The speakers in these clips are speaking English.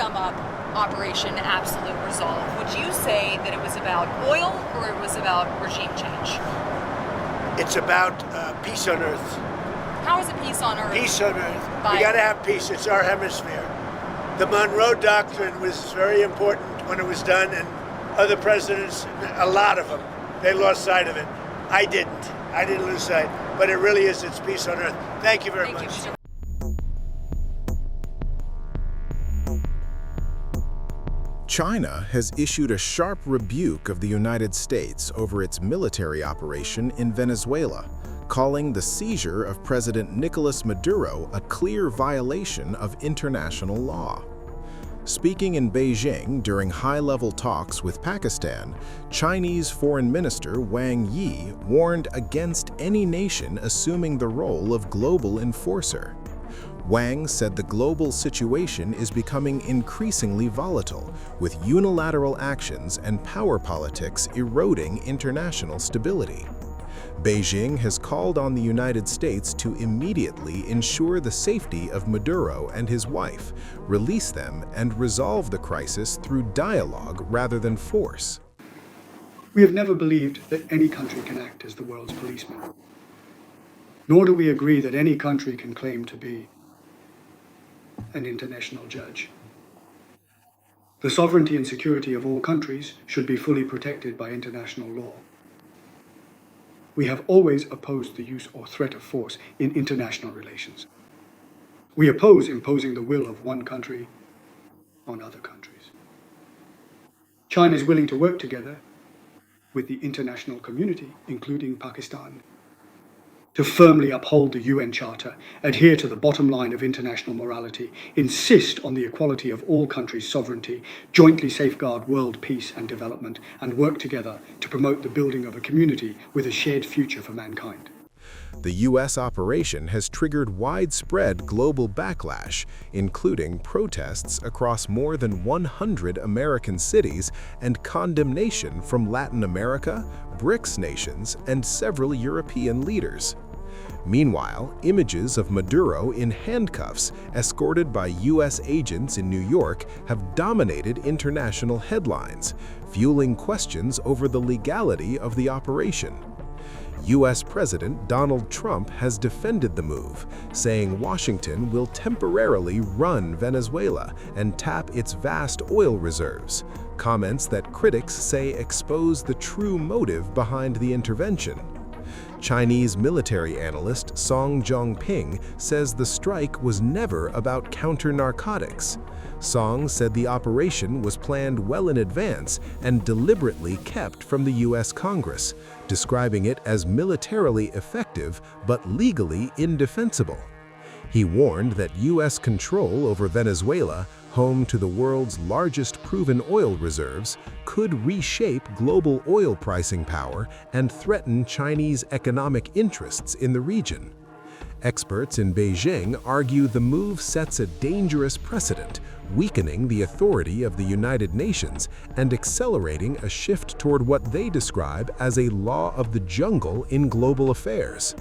sum up Operation Absolute Resolve, would you say that it was about oil or it was about regime change? It's about peace on earth. How is it peace on earth? Peace on earth. We got to have peace. It's our hemisphere. The Monroe Doctrine was very important when it was done, and other presidents, a lot of them, they lost sight of it. I didn't. I didn't lose sight. But it really is, it's peace on earth. Thank you very much. China has issued a sharp rebuke of the United States over its military operation in Venezuela, calling the seizure of President Nicolás Maduro a clear violation of international law. Speaking in Beijing during high-level talks with Pakistan, Chinese Foreign Minister Wang Yi warned against any nation assuming the role of global enforcer. Wang said the global situation is becoming increasingly volatile, with unilateral actions and power politics eroding international stability. Beijing has called on the United States to immediately ensure the safety of Maduro and his wife, release them, and resolve the crisis through dialogue rather than force. We have never believed that any country can act as the world's policeman. Nor do we agree that any country can claim to be an international judge. The sovereignty and security of all countries should be fully protected by international law. We have always opposed the use or threat of force in international relations. We oppose imposing the will of one country on other countries. China is willing to work together with the international community, including Pakistan, to firmly uphold the UN Charter, adhere to the bottom line of international morality, insist on the equality of all countries' sovereignty, jointly safeguard world peace and development, and work together to promote the building of a community with a shared future for mankind. The U.S. operation has triggered widespread global backlash, including protests across more than 100 American cities and condemnation from Latin America, BRICS nations, and several European leaders. Meanwhile, images of Maduro in handcuffs, escorted by U.S. agents in New York, have dominated international headlines, fueling questions over the legality of the operation. U.S. President Donald Trump has defended the move, saying Washington will temporarily run Venezuela and tap its vast oil reserves, comments that critics say expose the true motive behind the intervention. Chinese military analyst Song Jongping says the strike was never about counter-narcotics. Song said the operation was planned well in advance and deliberately kept from the U.S. Congress, describing it as militarily effective but legally indefensible. He warned that U.S. control over Venezuela, home to the world's largest proven oil reserves, could reshape global oil pricing power and threaten Chinese economic interests in the region. Experts in Beijing argue the move sets a dangerous precedent, weakening the authority of the United Nations and accelerating a shift toward what they describe as a law of the jungle in global affairs.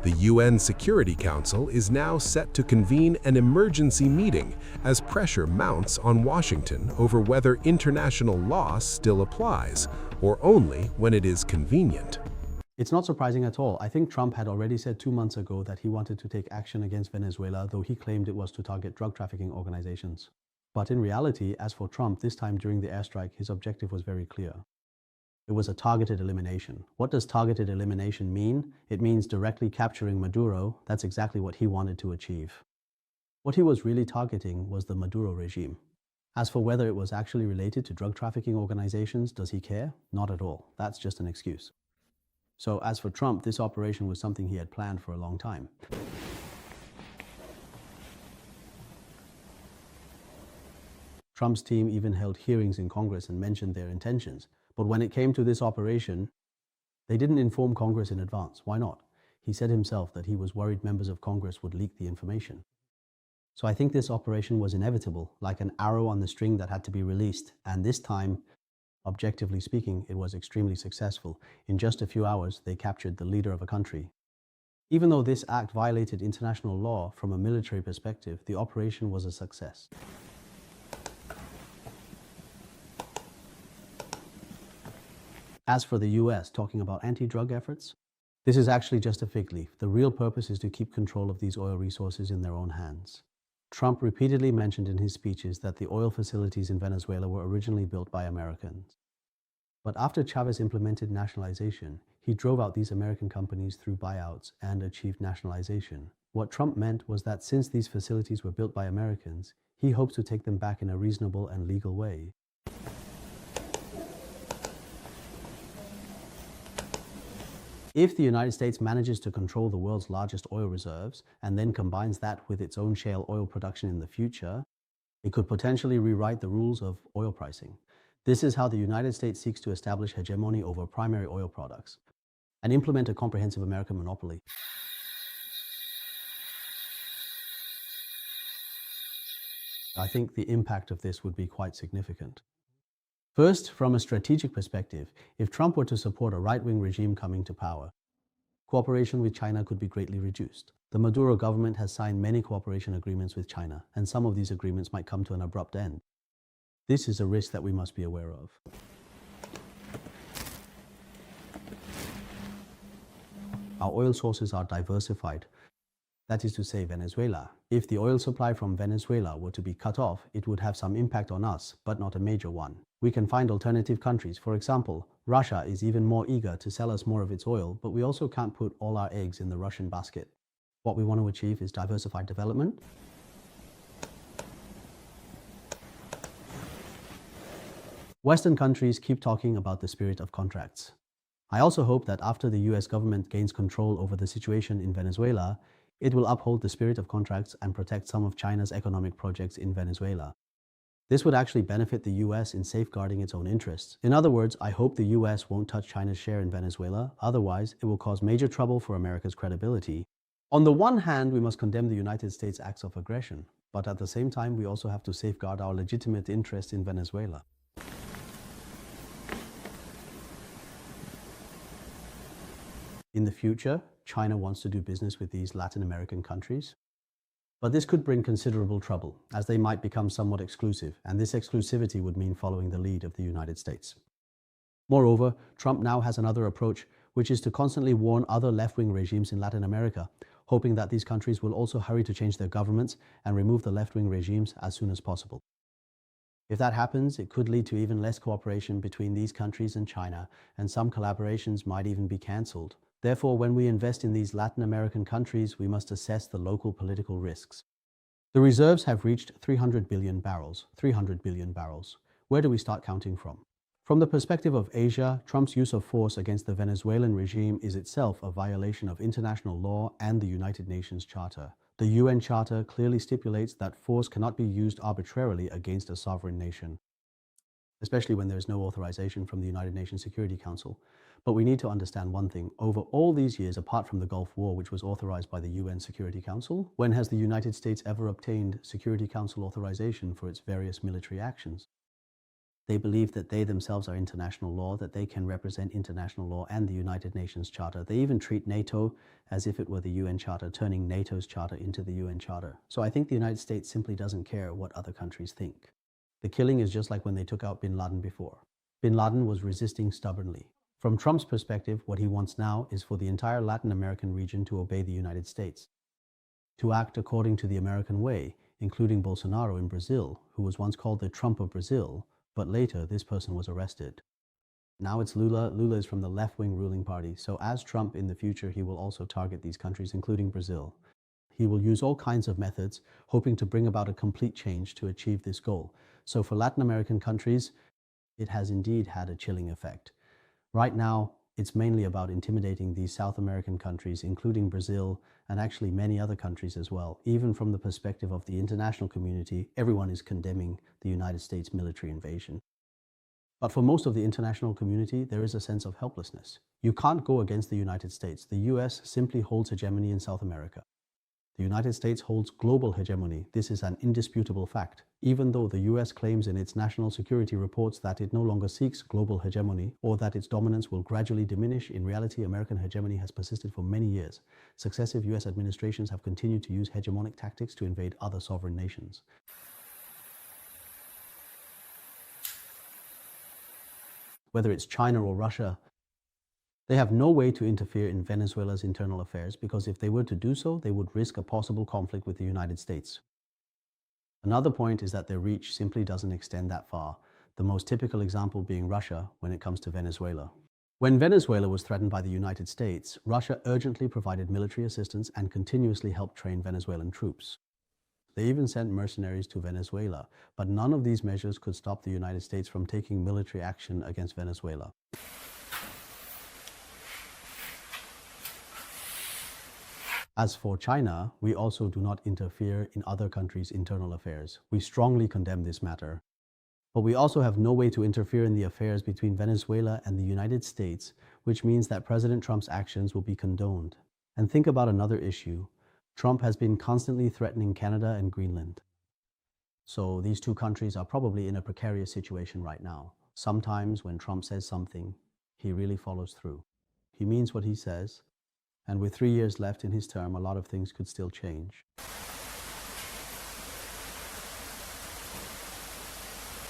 The UN Security Council is now set to convene an emergency meeting as pressure mounts on Washington over whether international law still applies, or only when it is convenient. It's not surprising at all. I think Trump had already said 2 months ago that he wanted to take action against Venezuela, though he claimed it was to target drug trafficking organizations. But in reality, as for Trump, this time during the airstrike, his objective was very clear. It was a targeted elimination. What does targeted elimination mean? It means directly capturing Maduro. That's exactly what he wanted to achieve. What he was really targeting was the Maduro regime. As for whether it was actually related to drug trafficking organizations, does he care? Not at all. That's just an excuse. So as for Trump, this operation was something he had planned for a long time. Trump's team even held hearings in Congress and mentioned their intentions. But when it came to this operation, they didn't inform Congress in advance. Why not? He said himself that he was worried members of Congress would leak the information. So I think this operation was inevitable, like an arrow on the string that had to be released. And this time, objectively speaking, it was extremely successful. In just a few hours, they captured the leader of a country. Even though this act violated international law from a military perspective, the operation was a success. As for the US talking about anti-drug efforts, this is actually just a fig leaf. The real purpose is to keep control of these oil resources in their own hands. Trump repeatedly mentioned in his speeches that the oil facilities in Venezuela were originally built by Americans. But after Chavez implemented nationalization, he drove out these American companies through buyouts and achieved nationalization. What Trump meant was that since these facilities were built by Americans, he hopes to take them back in a reasonable and legal way. If the United States manages to control the world's largest oil reserves and then combines that with its own shale oil production in the future, it could potentially rewrite the rules of oil pricing. This is how the United States seeks to establish hegemony over primary oil products and implement a comprehensive American monopoly. I think the impact of this would be quite significant. First, from a strategic perspective, if Trump were to support a right-wing regime coming to power, cooperation with China could be greatly reduced. The Maduro government has signed many cooperation agreements with China, and some of these agreements might come to an abrupt end. This is a risk that we must be aware of. Our oil sources are diversified. That is to say, Venezuela. If the oil supply from Venezuela were to be cut off, it would have some impact on us, but not a major one. We can find alternative countries. For example, Russia is even more eager to sell us more of its oil, but we also can't put all our eggs in the Russian basket. What we want to achieve is diversified development. Western countries keep talking about the spirit of contracts. I also hope that after the US government gains control over the situation in Venezuela, it will uphold the spirit of contracts and protect some of China's economic projects in Venezuela. This would actually benefit the US in safeguarding its own interests. In other words, I hope the US won't touch China's share in Venezuela, otherwise it will cause major trouble for America's credibility. On the one hand, we must condemn the United States' acts of aggression, but at the same time, we also have to safeguard our legitimate interest in Venezuela. In the future, China wants to do business with these Latin American countries. But this could bring considerable trouble, as they might become somewhat exclusive, and this exclusivity would mean following the lead of the United States. Moreover, Trump now has another approach, which is to constantly warn other left-wing regimes in Latin America, hoping that these countries will also hurry to change their governments and remove the left-wing regimes as soon as possible. If that happens, it could lead to even less cooperation between these countries and China, and some collaborations might even be cancelled. Therefore, when we invest in these Latin American countries, we must assess the local political risks. The reserves have reached 300 billion barrels. 300 billion barrels. Where do we start counting from? From the perspective of Asia, Trump's use of force against the Venezuelan regime is itself a violation of international law and the United Nations Charter. The UN Charter clearly stipulates that force cannot be used arbitrarily against a sovereign nation, especially when there is no authorization from the United Nations Security Council. But we need to understand one thing. Over all these years, apart from the Gulf War, which was authorized by the UN Security Council, when has the United States ever obtained Security Council authorization for its various military actions? They believe that they themselves are international law, that they can represent international law and the United Nations Charter. They even treat NATO as if it were the UN Charter, turning NATO's charter into the UN Charter. So I think the United States simply doesn't care what other countries think. The killing is just like when they took out bin Laden before. Bin Laden was resisting stubbornly. From Trump's perspective, what he wants now is for the entire Latin American region to obey the United States, to act according to the American way, including Bolsonaro in Brazil, who was once called the Trump of Brazil, but later this person was arrested. Now it's Lula. Lula is from the left-wing ruling party, so as Trump in the future, he will also target these countries, including Brazil. He will use all kinds of methods, hoping to bring about a complete change to achieve this goal. So for Latin American countries, it has indeed had a chilling effect. Right now, it's mainly about intimidating these South American countries, including Brazil, and actually many other countries as well. Even from the perspective of the international community, everyone is condemning the United States military invasion. But for most of the international community, there is a sense of helplessness. You can't go against the United States. The US simply holds hegemony in South America. The United States holds global hegemony. This is an indisputable fact. Even though the US claims in its national security reports that it no longer seeks global hegemony or that its dominance will gradually diminish, in reality, American hegemony has persisted for many years. Successive US administrations have continued to use hegemonic tactics to invade other sovereign nations. whether it's China or Russia. They have no way to interfere in Venezuela's internal affairs because if they were to do so, they would risk a possible conflict with the United States. Another point is that their reach simply doesn't extend that far, the most typical example being Russia when it comes to Venezuela. When Venezuela was threatened by the United States, Russia urgently provided military assistance and continuously helped train Venezuelan troops. They even sent mercenaries to Venezuela, but none of these measures could stop the United States from taking military action against Venezuela. As for China, we also do not interfere in other countries' internal affairs. We strongly condemn this matter. But we also have no way to interfere in the affairs between Venezuela and the United States, which means that President Trump's actions will be condoned. And think about another issue. Trump has been constantly threatening Canada and Greenland. So these two countries are probably in a precarious situation right now. Sometimes when Trump says something, he really follows through. He means what he says, and with 3 years left in his term, a lot of things could still change.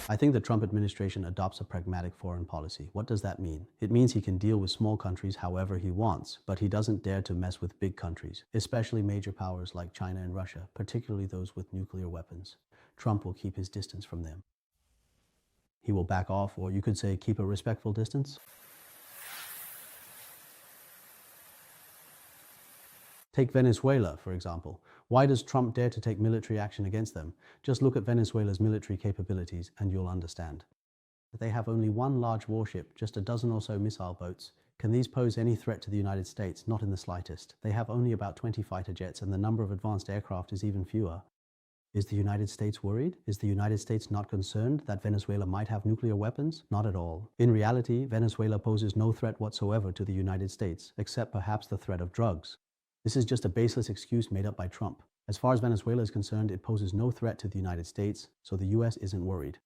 I think the Trump administration adopts a pragmatic foreign policy. What does that mean? It means he can deal with small countries however he wants, but he doesn't dare to mess with big countries, especially major powers like China and Russia, particularly those with nuclear weapons. Trump will keep his distance from them. He will back off, or you could say keep a respectful distance. Take Venezuela, for example. Why does Trump dare to take military action against them? Just look at Venezuela's military capabilities and you'll understand. They have only one large warship, just a dozen or so missile boats. Can these pose any threat to the United States? Not in the slightest. They have only about 20 fighter jets and the number of advanced aircraft is even fewer. Is the United States worried? Is the United States not concerned that Venezuela might have nuclear weapons? Not at all. In reality, Venezuela poses no threat whatsoever to the United States, except perhaps the threat of drugs. This is just a baseless excuse made up by Trump. As far as Venezuela is concerned, it poses no threat to the United States, so the US isn't worried.